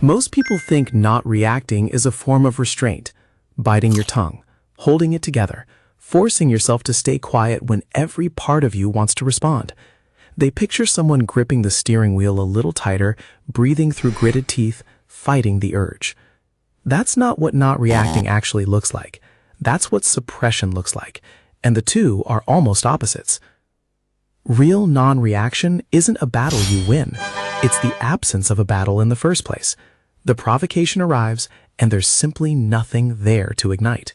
Most people think not reacting is a form of restraint, biting your tongue, holding it together, forcing yourself to stay quiet when every part of you wants to respond. They picture someone gripping the steering wheel a little tighter, breathing through gritted teeth, fighting the urge. That's not what not reacting actually looks like. That's what suppression looks like, and the two are almost opposites. Real non-reaction isn't a battle you win. It's the absence of a battle in the first place. The provocation arrives, and there's simply nothing there to ignite.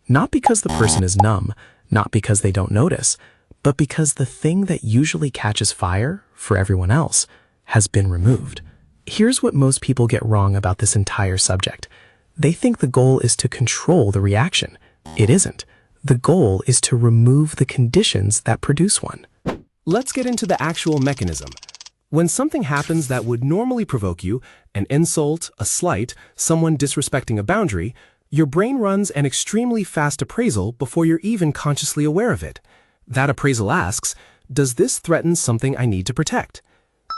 Not because the person is numb, not because they don't notice, but because the thing that usually catches fire, for everyone else, has been removed. Here's what most people get wrong about this entire subject. They think the goal is to control the reaction. It isn't. The goal is to remove the conditions that produce one. Let's get into the actual mechanism. When something happens that would normally provoke you, an insult, a slight, someone disrespecting a boundary, your brain runs an extremely fast appraisal before you're even consciously aware of it. That appraisal asks, does this threaten something I need to protect?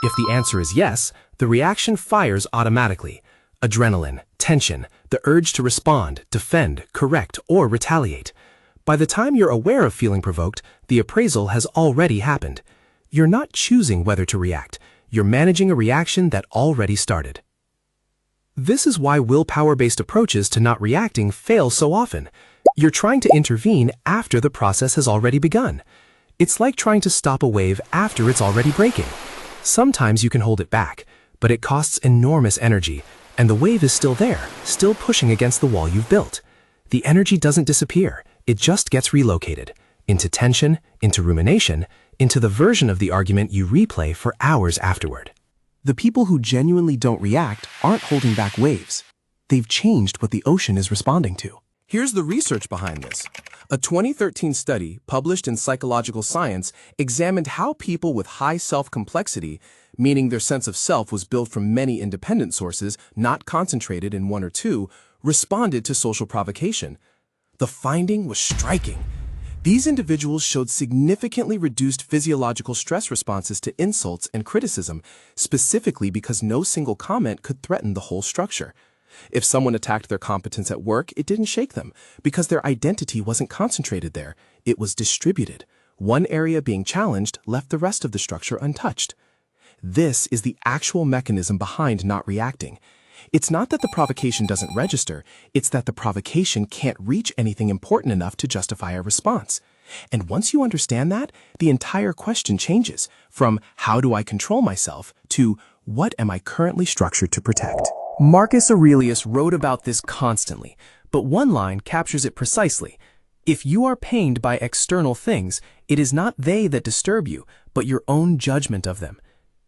If the answer is yes, the reaction fires automatically. Adrenaline, tension, the urge to respond, defend, correct, or retaliate. By the time you're aware of feeling provoked, the appraisal has already happened. You're not choosing whether to react. You're managing a reaction that already started. This is why willpower-based approaches to not reacting fail so often. You're trying to intervene after the process has already begun. It's like trying to stop a wave after it's already breaking. Sometimes you can hold it back, but it costs enormous energy, and the wave is still there, still pushing against the wall you've built. The energy doesn't disappear, it just gets relocated into tension, into rumination, into the version of the argument you replay for hours afterward. The people who genuinely don't react aren't holding back waves. They've changed what the ocean is responding to. Here's the research behind this. A 2013 study published in Psychological Science examined how people with high self-complexity, meaning their sense of self was built from many independent sources, not concentrated in one or two, responded to social provocation. The finding was striking. These individuals showed significantly reduced physiological stress responses to insults and criticism, specifically because no single comment could threaten the whole structure. If someone attacked their competence at work, it didn't shake them, because their identity wasn't concentrated there. It was distributed. One area being challenged left the rest of the structure untouched. This is the actual mechanism behind not reacting. It's not that the provocation doesn't register, it's that the provocation can't reach anything important enough to justify a response. And once you understand that, the entire question changes from how do I control myself to what am I currently structured to protect? Marcus Aurelius wrote about this constantly, but one line captures it precisely. If you are pained by external things, it is not they that disturb you, but your own judgment of them.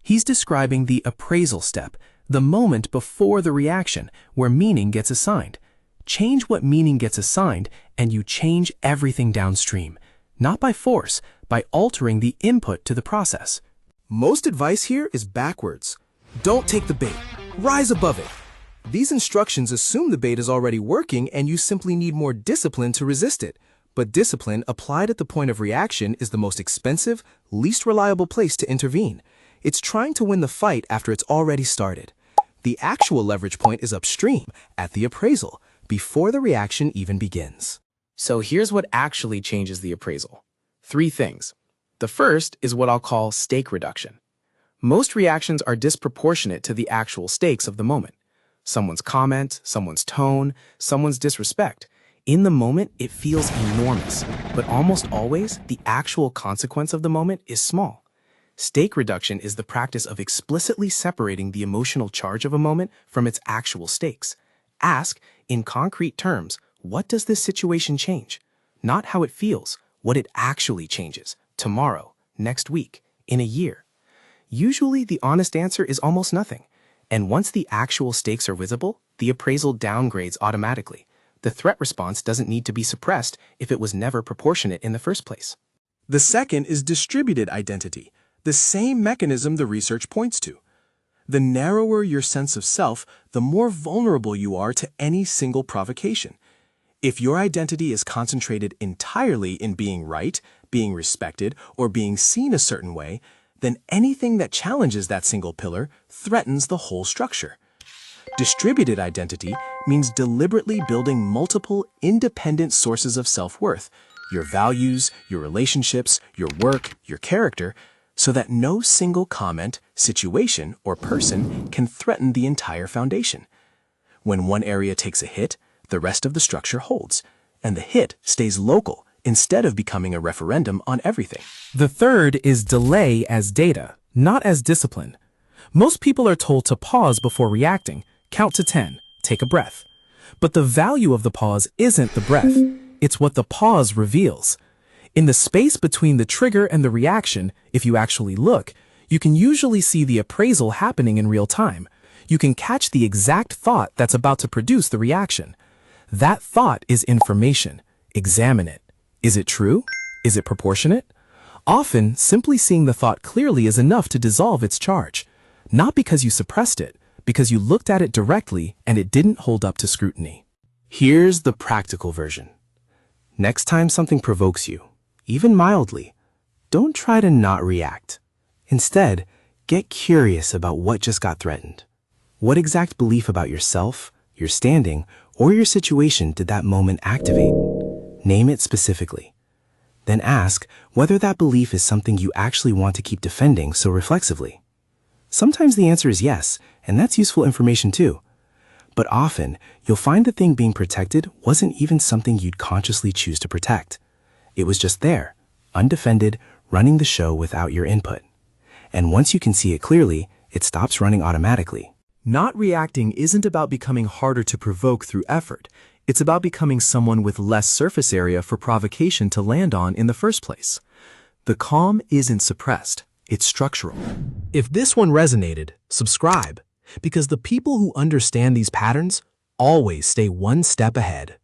He's describing the appraisal step, the moment before the reaction, where meaning gets assigned. Change what meaning gets assigned, and you change everything downstream. Not by force, by altering the input to the process. Most advice here is backwards. Don't take the bait. Rise above it. These instructions assume the bait is already working and you simply need more discipline to resist it. But discipline applied at the point of reaction is the most expensive, least reliable place to intervene. It's trying to win the fight after it's already started. The actual leverage point is upstream, at the appraisal, before the reaction even begins. So here's what actually changes the appraisal. 3 things. The first is what I'll call stake reduction. Most reactions are disproportionate to the actual stakes of the moment. Someone's comment, someone's tone, someone's disrespect. In the moment, it feels enormous, but almost always, the actual consequence of the moment is small. Stake reduction is the practice of explicitly separating the emotional charge of a moment from its actual stakes. Ask, in concrete terms, what does this situation change? Not how it feels, what it actually changes, tomorrow, next week, in a year. Usually, the honest answer is almost nothing. And once the actual stakes are visible, the appraisal downgrades automatically. The threat response doesn't need to be suppressed if it was never proportionate in the first place. The second is distributed identity, the same mechanism the research points to. The narrower your sense of self, the more vulnerable you are to any single provocation. If your identity is concentrated entirely in being right, being respected, or being seen a certain way, then anything that challenges that single pillar threatens the whole structure. Distributed identity means deliberately building multiple independent sources of self-worth, your values, your relationships, your work, your character, so that no single comment, situation, or person can threaten the entire foundation. When one area takes a hit, the rest of the structure holds, and the hit stays local instead of becoming a referendum on everything. The third is delay as data, not as discipline. Most people are told to pause before reacting, count to 10, take a breath. But the value of the pause isn't the breath. It's what the pause reveals. In the space between the trigger and the reaction, if you actually look, you can usually see the appraisal happening in real time. You can catch the exact thought that's about to produce the reaction. That thought is information. Examine it. Is it true? Is it proportionate? Often, simply seeing the thought clearly is enough to dissolve its charge. Not because you suppressed it, because you looked at it directly and it didn't hold up to scrutiny. Here's the practical version. Next time something provokes you, even mildly, don't try to not react. Instead, get curious about what just got threatened. What exact belief about yourself, your standing, or your situation did that moment activate? Name it specifically. Then ask whether that belief is something you actually want to keep defending so reflexively. Sometimes the answer is yes, and that's useful information too. But often, you'll find the thing being protected wasn't even something you'd consciously choose to protect. It was just there, undefended, running the show without your input. And once you can see it clearly, it stops running automatically. Not reacting isn't about becoming harder to provoke through effort. It's about becoming someone with less surface area for provocation to land on in the first place. The calm isn't suppressed, it's structural. If this one resonated, subscribe, because the people who understand these patterns always stay one step ahead.